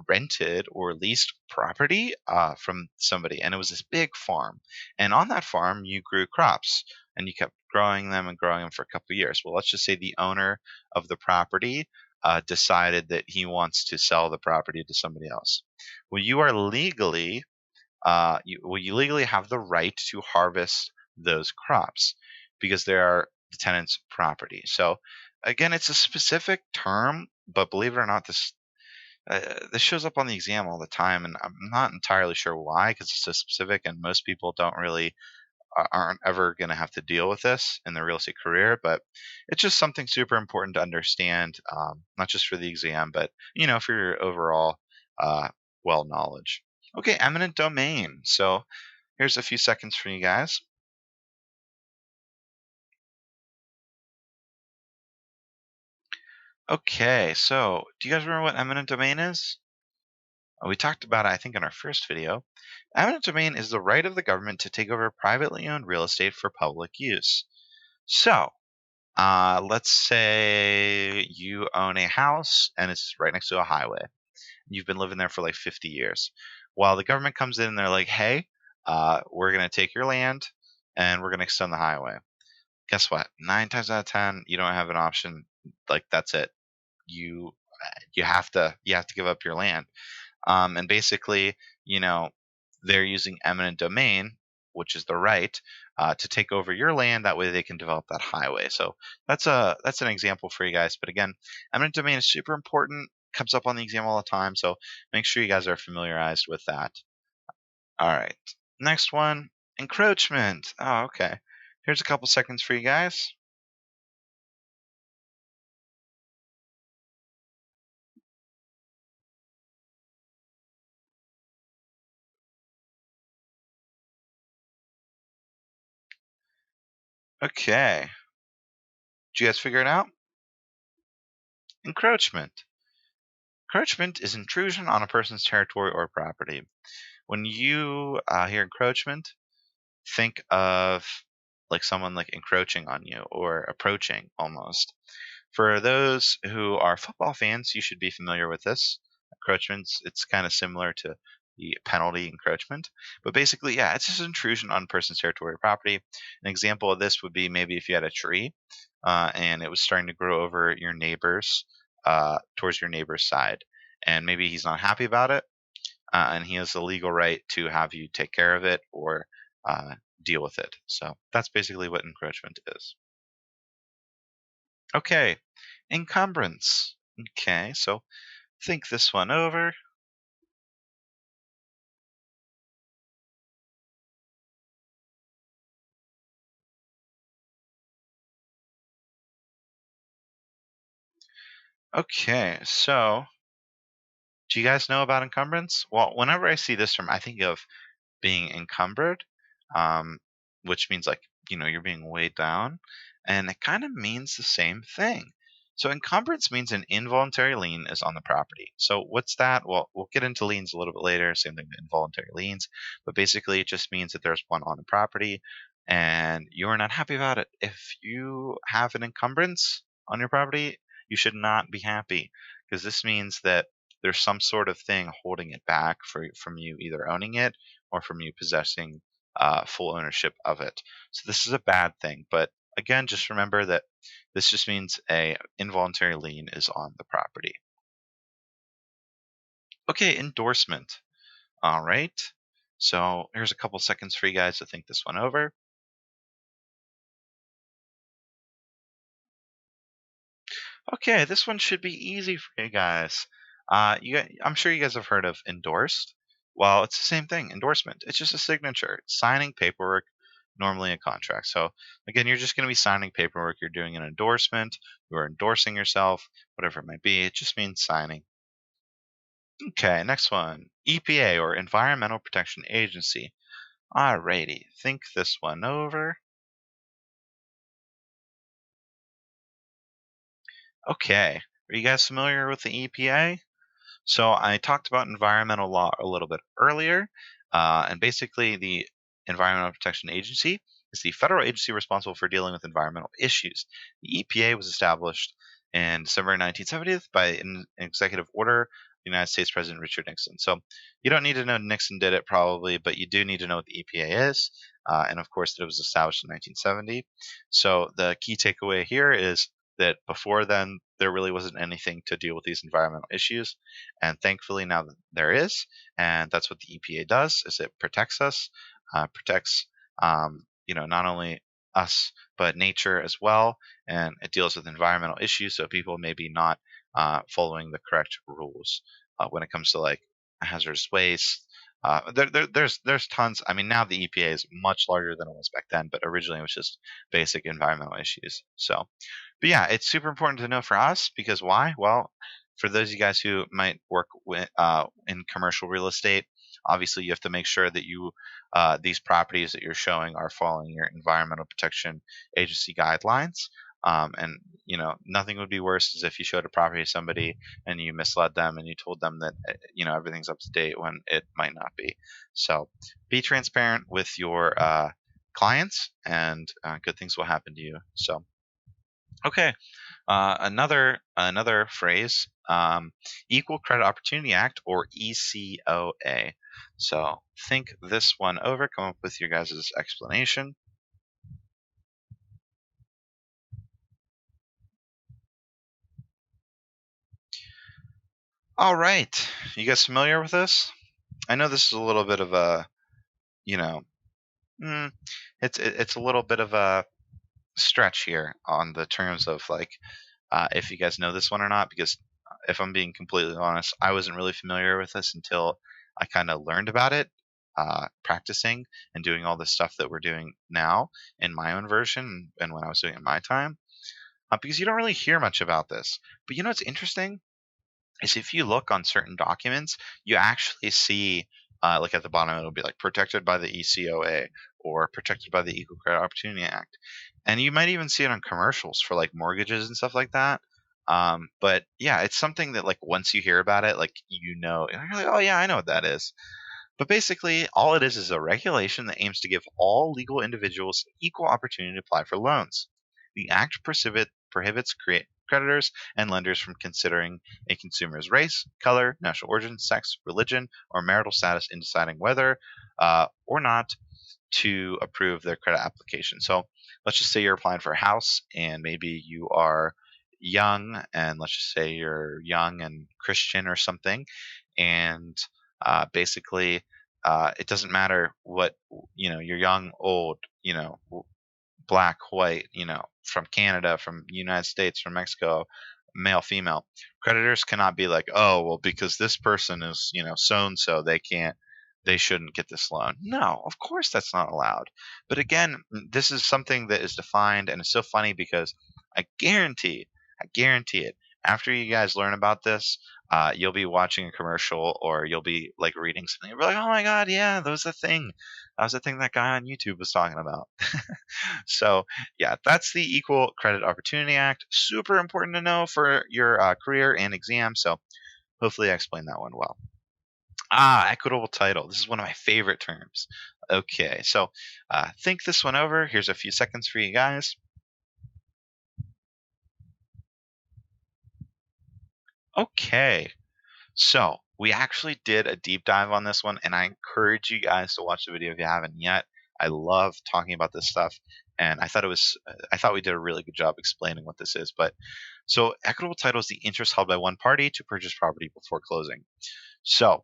rented or leased property from somebody, and it was this big farm. And on that farm, you grew crops, and you kept growing them for a couple of years. Well, let's just say the owner of the property decided that he wants to sell the property to somebody else. Well, you are legally, you legally have the right to harvest those crops because they are the tenant's property. So, again, it's a specific term, but believe it or not, this shows up on the exam all the time, and I'm not entirely sure why because it's so specific, and most people don't really aren't ever going to have to deal with this in their real estate career, but it's just something super important to understand, not just for the exam, but for your overall uh, well knowledge. Okay, eminent domain. So here's a few seconds for you guys. Okay, so do you guys remember what eminent domain is? We talked about it, I think, in our first video. Eminent domain is the right of the government to take over privately owned real estate for public use. So, let's say you own a house and it's right next to a highway. You've been living there for like 50 years. Well, the government comes in and they're like, hey, we're going to take your land and we're going to extend the highway. Guess what? 9 times out of 10, you don't have an option. Like, that's it. You you have to give up your land. And basically, you know, they're using eminent domain, which is the right, to take over your land. That way, they can develop that highway. So that's an example for you guys. But again, eminent domain is super important. Comes up on the exam all the time. So make sure you guys are familiarized with that. All right. Next one, encroachment. Oh, okay. Here's a couple seconds for you guys. Okay. Did you guys figure it out? Encroachment. Encroachment is intrusion on a person's territory or property. When you hear encroachment, think of like someone like encroaching on you or approaching almost. For those who are football fans, you should be familiar with this. Encroachments, it's kind of similar to the penalty encroachment. But basically, yeah, it's just intrusion on a person's territory or property. An example of this would be maybe if you had a tree and it was starting to grow over your neighbor's, towards your neighbor's side. And maybe he's not happy about it, and he has the legal right to have you take care of it or deal with it. So that's basically what encroachment is. Okay, encumbrance. Okay, so think this one over. Okay, so do you guys know about encumbrance? Well, whenever I see this term, I think of being encumbered, um, which means like, you're being weighed down, and it kind of means the same thing. So encumbrance means an involuntary lien is on the property. So what's that? Well, we'll get into liens a little bit later, same thing with involuntary liens, but basically it just means that there's one on the property and you're not happy about it. If you have an encumbrance on your property, you should not be happy because this means that there's some sort of thing holding it back from you either owning it or from you possessing full ownership of it. So this is a bad thing. But again, just remember that this just means a involuntary lien is on the property. Okay, endorsement. All right. So here's a couple seconds for you guys to think this one over. Okay, this one should be easy for you guys. I'm sure you guys have heard of endorsed. Well, it's the same thing, endorsement. It's just a signature, it's signing paperwork, normally a contract. So again, you're just going to be signing paperwork. You're doing an endorsement. You're endorsing yourself, whatever it might be. It just means signing. Okay, next one, EPA or Environmental Protection Agency. Alrighty, think this one over. Okay, are you guys familiar with the EPA? So I talked about environmental law a little bit earlier, and basically the Environmental Protection Agency is the federal agency responsible for dealing with environmental issues. The EPA was established in December 1970 by an executive order of the United States President Richard Nixon. So you don't need to know Nixon did it probably, but you do need to know what the EPA is, and of course that it was established in 1970. So the key takeaway here is that before then there really wasn't anything to deal with these environmental issues, and thankfully now that there is, and that's what the EPA does, is it protects us, protects not only us but nature as well, and it deals with environmental issues. So people maybe not following the correct rules when it comes to like hazardous waste. There's tons. I mean, now the EPA is much larger than it was back then, but originally it was just basic environmental issues. So, but yeah, it's super important to know for us because why? Well, for those of you guys who might work with, in commercial real estate, obviously you have to make sure that these properties that you're showing are following your Environmental Protection Agency guidelines. And nothing would be worse is if you showed a property to somebody and you misled them and you told them that everything's up to date when it might not be. So be transparent with your clients, and good things will happen to you. So okay, another phrase, Equal Credit Opportunity Act, or ECOA. So think this one over, come up with your guys' explanation. All right, you guys familiar with this? I know this is a little bit of a, you know, it's a little bit of a stretch here on the terms of like if you guys know this one or not, because if I'm being completely honest, I wasn't really familiar with this until I kind of learned about it, practicing and doing all the stuff that we're doing now in my own version and when I was doing it in my time, because you don't really hear much about this. But what's interesting is if you look on certain documents, you actually see, like at the bottom, it'll be like protected by the ECOA or protected by the Equal Credit Opportunity Act. And you might even see it on commercials for like mortgages and stuff like that. But yeah, it's something that like once you hear about it, like, you're like, oh yeah, I know what that is. But basically, all it is a regulation that aims to give all legal individuals equal opportunity to apply for loans. The act prohibits creditors and lenders from considering a consumer's race, color, national origin, sex, religion, or marital status in deciding whether or not to approve their credit application. So let's just say you're applying for a house and maybe you are young, and let's just say you're young and Christian or something, and basically it doesn't matter what you're young, old, black, white, from Canada, from United States, from Mexico, male, female. Creditors cannot be like, oh, well, because this person is, so and so, they shouldn't get this loan. No, of course that's not allowed. But again, this is something that is defined, and it's so funny because I guarantee it. After you guys learn about this, you'll be watching a commercial or you'll be like reading something. You'll be like, oh my God, yeah, that was the thing. That was the thing that guy on YouTube was talking about. So, yeah, that's the Equal Credit Opportunity Act. Super important to know for your career and exam. So, hopefully, I explained that one well. Equitable title. This is one of my favorite terms. Okay, so think this one over. Here's a few seconds for you guys. Okay, so we actually did a deep dive on this one, and I encourage you guys to watch the video if you haven't yet. I love talking about this stuff, and I thought we did a really good job explaining what this is. But so equitable title is the interest held by one party to purchase property before closing. So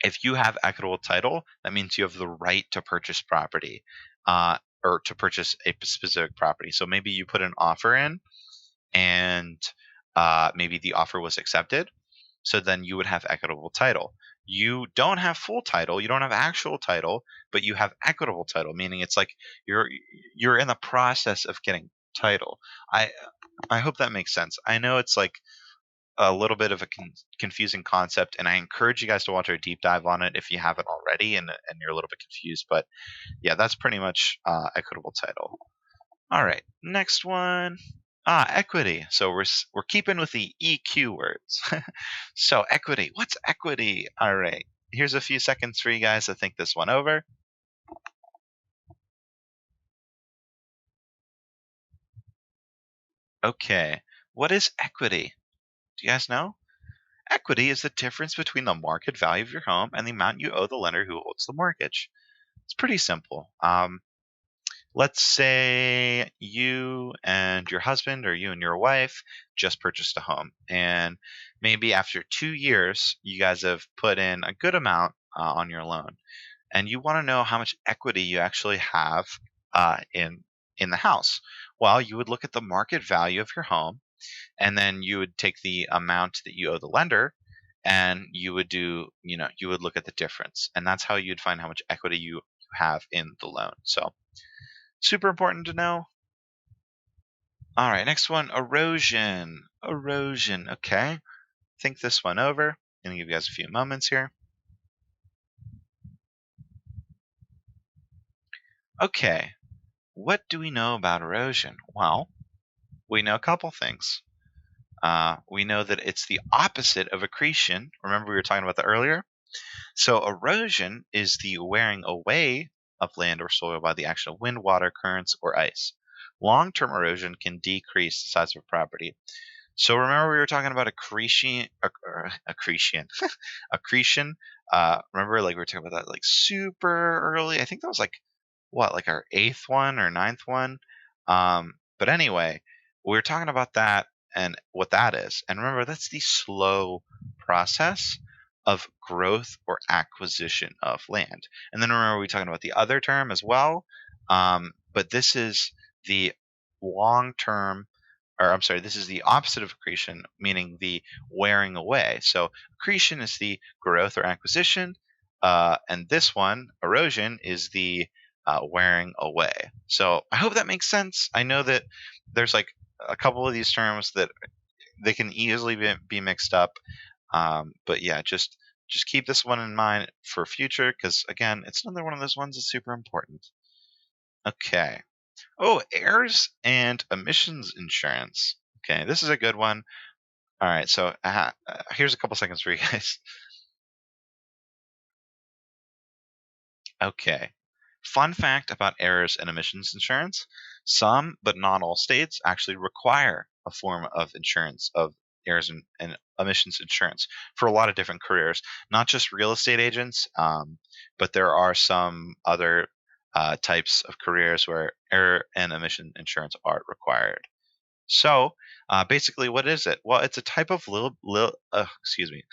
if you have equitable title, that means you have the right to purchase property, or to purchase a specific property. So maybe you put an offer in, and maybe the offer was accepted. So then you would have equitable title. You don't have full title, you don't have actual title, but you have equitable title, meaning it's like you're in the process of getting title. I hope that makes sense. I know it's like a little bit of a confusing concept, and I encourage you guys to watch our deep dive on it if you haven't already and you're a little bit confused. But yeah, that's pretty much equitable title. All right, next one. Equity. So we're keeping with the EQ words. So equity. What's equity? All right. Here's a few seconds for you guys to think this one over. Okay. What is equity? Do you guys know? Equity is the difference between the market value of your home and the amount you owe the lender who holds the mortgage. It's pretty simple. Let's say you and your husband or you and your wife just purchased a home, and maybe after 2 years, you guys have put in a good amount on your loan, and you want to know how much equity you actually have in the house. Well, you would look at the market value of your home, and then you would take the amount that you owe the lender, and you would you would look at the difference, and that's how you'd find how much equity you have in the loan. So super important to know. All right, next one, erosion. Erosion. Okay, think this one over. Gonna give you guys a few moments here. Okay, what do we know about erosion? Well, We know a couple things. We know that it's the opposite of accretion. Remember, we were talking about that earlier? So, erosion is the wearing away of land or soil by the action of wind, water, currents, or ice. Long term erosion can decrease the size of a property. So, remember, we were talking about accretion. Accretion. Remember, like, we were talking about that, like, super early. I think that was like what, like our eighth one or ninth one. But anyway, we were talking about that and what that is. And remember, that's the slow process of growth or acquisition of land. And then remember, we were talking about the other term as well. But this is the long term, or I'm sorry, this is the opposite of accretion, meaning the wearing away. So accretion is the growth or acquisition. And this one, erosion, is the wearing away. So I hope that makes sense. I know that there's like a couple of these terms that they can easily be mixed up. But yeah, just keep this one in mind for future because again, it's another one of those ones that's super important. Okay. Oh, errors and emissions insurance. Okay, this is a good one. All right, so here's a couple seconds for you guys. Okay. Fun fact about errors and emissions insurance: some, but not all states, actually require a form of insurance of errors and emissions insurance for a lot of different careers, not just real estate agents, but there are some other types of careers where error and emission insurance are required. So, basically, what is it? Well, it's a type of excuse me,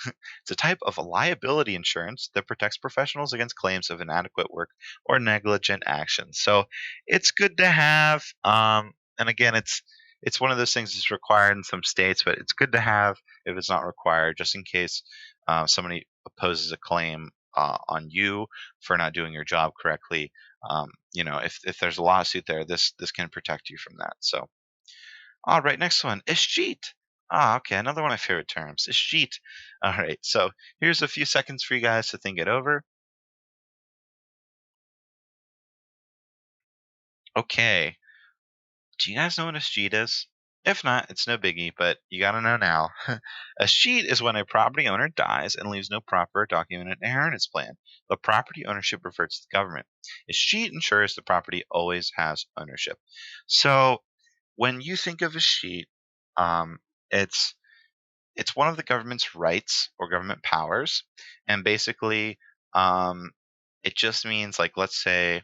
it's a type of liability insurance that protects professionals against claims of inadequate work or negligent action. So, it's good to have. And again, it's one of those things that's required in some states, but it's good to have if it's not required, just in case somebody opposes a claim on you for not doing your job correctly. If there's a lawsuit there, this can protect you from that. So. All right, next one. Escheat. Okay, another one of my favorite terms. Escheat. All right, so here's a few seconds for you guys to think it over. Okay, do you guys know what a sheet is? If not, it's no biggie, but you gotta know now. A sheet is when a property owner dies and leaves no proper documented inheritance plan. The property ownership reverts to the government. A sheet ensures the property always has ownership. So when you think of a sheet, um, it's it's one of the government's rights or government powers, and basically, um, it just means like let's say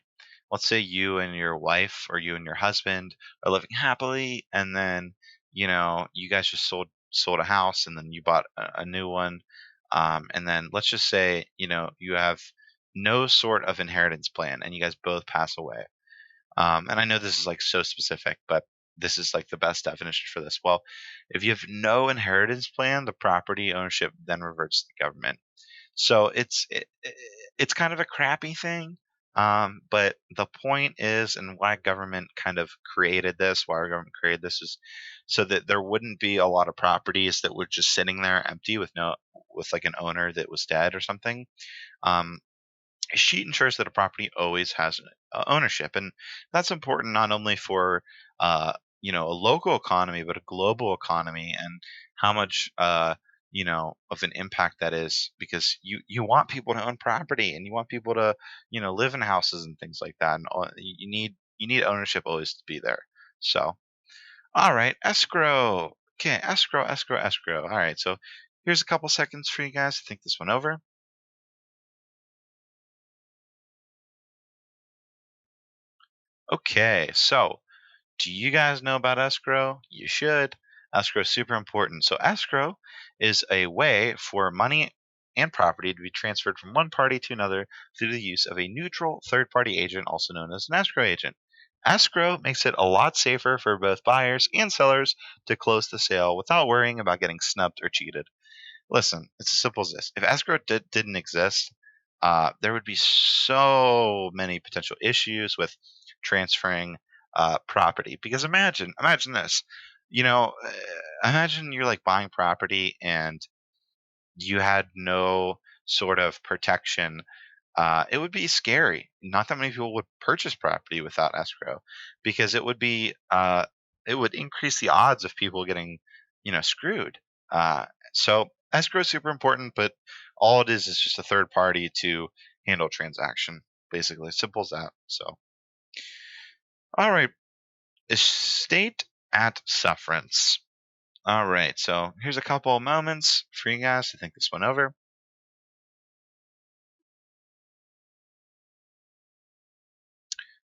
you and your wife or you and your husband are living happily, and then you guys just sold a house, and then you bought a new one, and then let's just say you have no sort of inheritance plan, and you guys both pass away. And I know this is like so specific, but this is like the best definition for this. Well, if you have no inheritance plan, the property ownership then reverts to the government. So it's kind of a crappy thing. But the point is, and why government kind of created this, why our government created this, is so that there wouldn't be a lot of properties that were just sitting there empty with like an owner that was dead or something. Um, she ensures that a property always has ownership, and that's important not only for a local economy but a global economy, and how much of an impact that is, because you want people to own property and you want people to live in houses and things like that, and you need ownership always to be there. So, all right, escrow. Okay, escrow. All right, so here's a couple seconds for you guys to think this one over. Okay, so do you guys know about escrow? You should. Escrow is super important. So, escrow is a way for money and property to be transferred from one party to another through the use of a neutral third party agent, also known as an escrow agent. Escrow makes it a lot safer for both buyers and sellers to close the sale without worrying about getting snubbed or cheated. Listen, it's as simple as this. If escrow didn't exist, there would be so many potential issues with transferring property. Because imagine this. You know, uh, imagine you're like buying property and you had no sort of protection. It would be scary. Not that many people would purchase property without escrow, because it would be it would increase the odds of people getting, screwed. Uh, so escrow is super important, but all it is just a third party to handle transaction. Basically, simple as that. So, all right, estate at sufferance. All right, so here's a couple of moments for you guys to think this one over.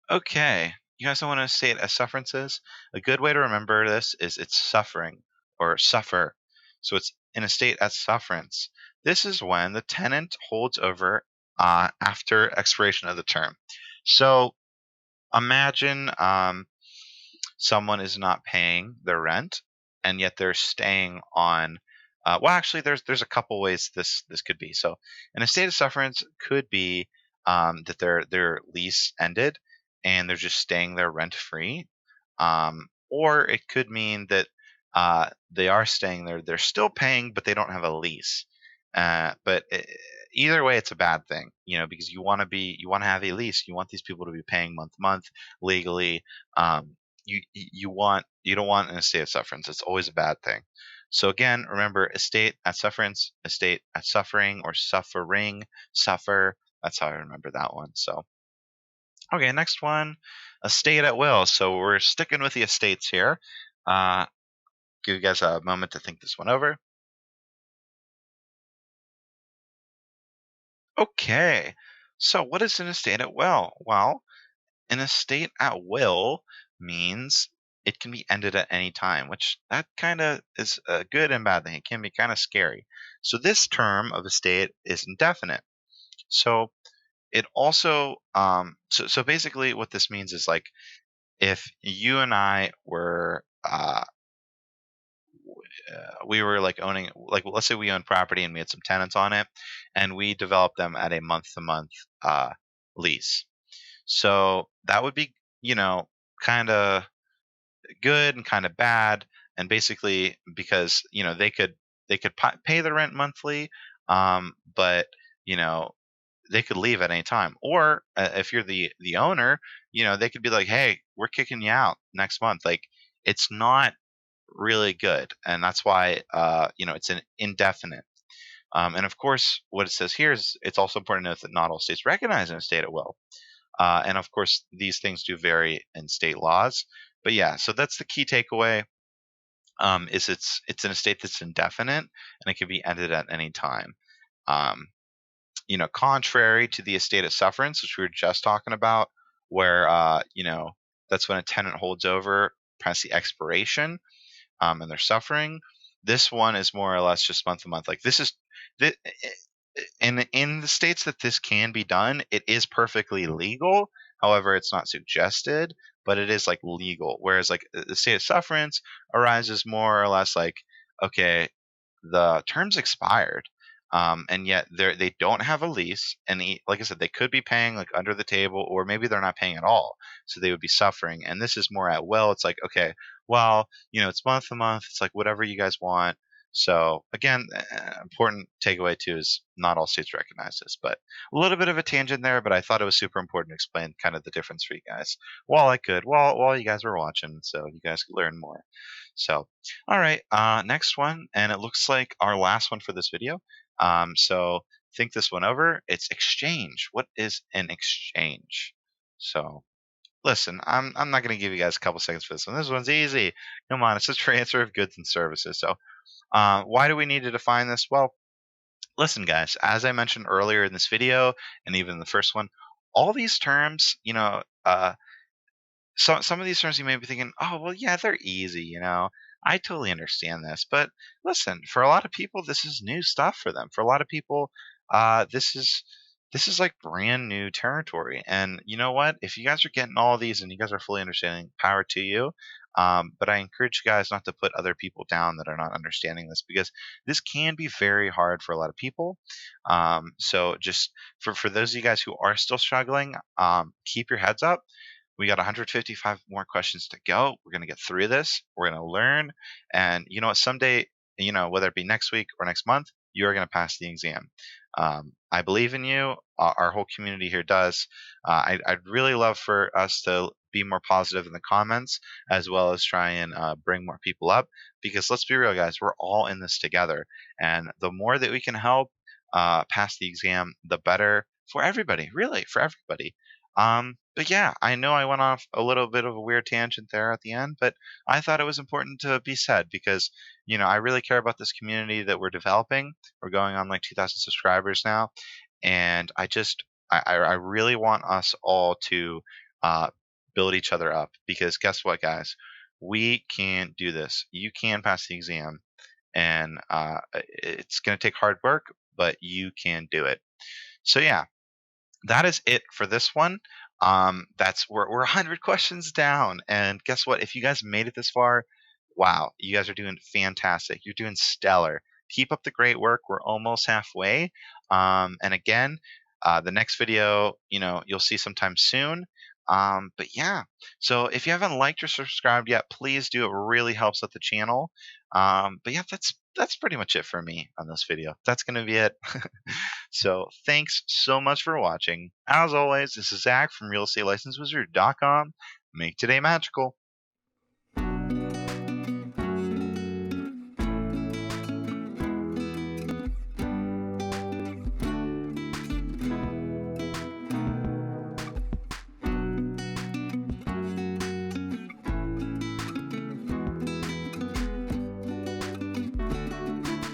Okay, you guys know what an estate as sufferance is? A good way to remember this is it's suffering or suffer. So it's an estate as sufferance. This is when the tenant holds over after expiration of the term. So imagine someone is not paying their rent, and yet they're staying on. Well, actually, there's a couple ways this could be. So, an estate of sufferance could be that their lease ended and they're just staying there rent free, or it could mean that they are staying there, they're still paying, but they don't have a lease. But either way, it's a bad thing, because you want to have a lease. You want these people to be paying month to month legally. You don't want an estate at sufferance. It's always a bad thing. So again, remember estate at sufferance, estate at suffering or suffering, suffer. That's how I remember that one. So okay, next one, estate at will. So we're sticking with the estates here. Give you guys a moment to think this one over. Okay, so what is an estate at will? Well, an estate at will means it can be ended at any time, which that kind of is a good and bad thing. It can be kind of scary. So this term of estate is indefinite. So it also so basically what this means is like if you and I were we were like owning, like let's say we own property and we had some tenants on it and we developed them at a month to month lease. So that would be, kind of good and kind of bad. And basically, because they could pay the rent monthly, but you know they could leave at any time. Or if you're the owner, they could be like, hey, we're kicking you out next month. Like it's not really good, and that's why it's an indefinite. And of course, what it says here is it's also important to note that not all states recognize an estate at will. And of course, these things do vary in state laws. But yeah, so that's the key takeaway. Is it's an estate that's indefinite and it can be ended at any time. Um, contrary to the estate of sufferance, which we were just talking about, where that's when a tenant holds over past the expiration, and they're suffering. This one is more or less just month to month. Like this is in the states that this can be done, it is perfectly legal. However, it's not suggested, but it is like legal. Whereas like the state of sufferance arises more or less like, okay, the terms expired, and yet they don't have a lease, and like I said, they could be paying like under the table, or maybe they're not paying at all, so they would be suffering. And this is more at will. It's like, okay, well, it's month to month. It's like whatever you guys want. So again, important takeaway too is not all states recognize this, but a little bit of a tangent there. But I thought it was super important to explain kind of the difference for you guys while I could, while you guys were watching, so you guys could learn more. So, all right, next one, and it looks like our last one for this video. So think this one over. It's exchange. What is an exchange? So listen, I'm not going to give you guys a couple seconds for this one. This one's easy. Come on, it's a transfer of goods and services. So why do we need to define this? Well, listen, guys, as I mentioned earlier in this video, and even in the first one, all these terms, so some of these terms you may be thinking, oh, well, yeah, they're easy, I totally understand this. But listen, for a lot of people, this is new stuff for them. For a lot of people, this is like brand new territory. And you know what? If you guys are getting all of these and you guys are fully understanding, power to you. But I encourage you guys not to put other people down that are not understanding this, because this can be very hard for a lot of people. So just for those of you guys who are still struggling, keep your heads up. We got 155 more questions to go. We're going to get through this. We're going to learn. And you know what? Someday, whether it be next week or next month, you're going to pass the exam. I believe in you. Our whole community here does. I'd really love for us to be more positive in the comments, as well as try and bring more people up. Because let's be real, guys, we're all in this together. And the more that we can help pass the exam, the better for everybody, really, for everybody. But yeah, I know I went off a little bit of a weird tangent there at the end, but I thought it was important to be said because, I really care about this community that we're developing. We're going on like 2,000 subscribers now. And I really want us all to uh, build each other up because guess what, guys? We can do this. You can pass the exam, and it's going to take hard work, but you can do it. So yeah, that is it for this one. That's we're 100 questions down, and guess what? If you guys made it this far, wow, you guys are doing fantastic. You're doing stellar. Keep up the great work. We're almost halfway. And again, the next video, you'll see sometime soon. But yeah, so if you haven't liked or subscribed yet, please do. It really helps out the channel. But yeah, that's pretty much it for me on this video. That's gonna be it. So thanks so much for watching. As always, this is Zach from RealEstateLicenseWizard.com. Make today magical.